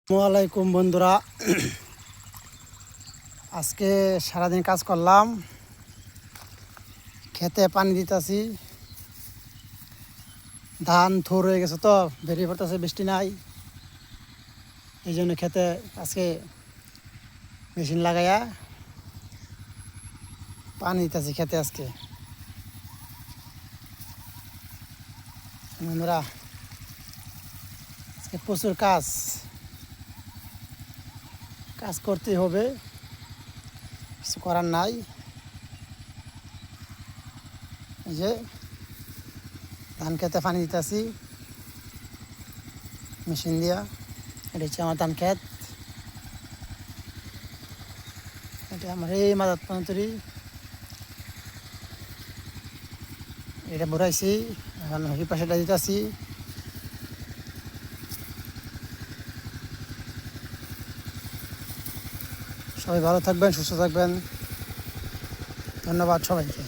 আসসালামাইকুম বন্ধুরা, আজকে সারাদিন কাজ করলাম, খেতে পানি দিতেছি। ধান থুর হয়ে গেছে তো বেরিয়ে পড়তেছে, বৃষ্টি নাই, এই জন্য খেতে আজকে মেশিন লাগাইয়া পানি দিতেছি খেতে। আজকে বন্ধুরা আজকে প্রচুর কাজ করতেই হবে, কিছু করার নাই। এই যে ধান খেতে পানি দিতেছি মেশিন দিয়া। এটা হচ্ছে আমার ধান ক্ষেত, এটা আমার এই মাদার পান্তরি, এটা ভরাইছি, এখন এই পাশেটা দিতেছি। সবাই ভালো থাকবেন, সুস্থ থাকবেন। ধন্যবাদ সবাইকে।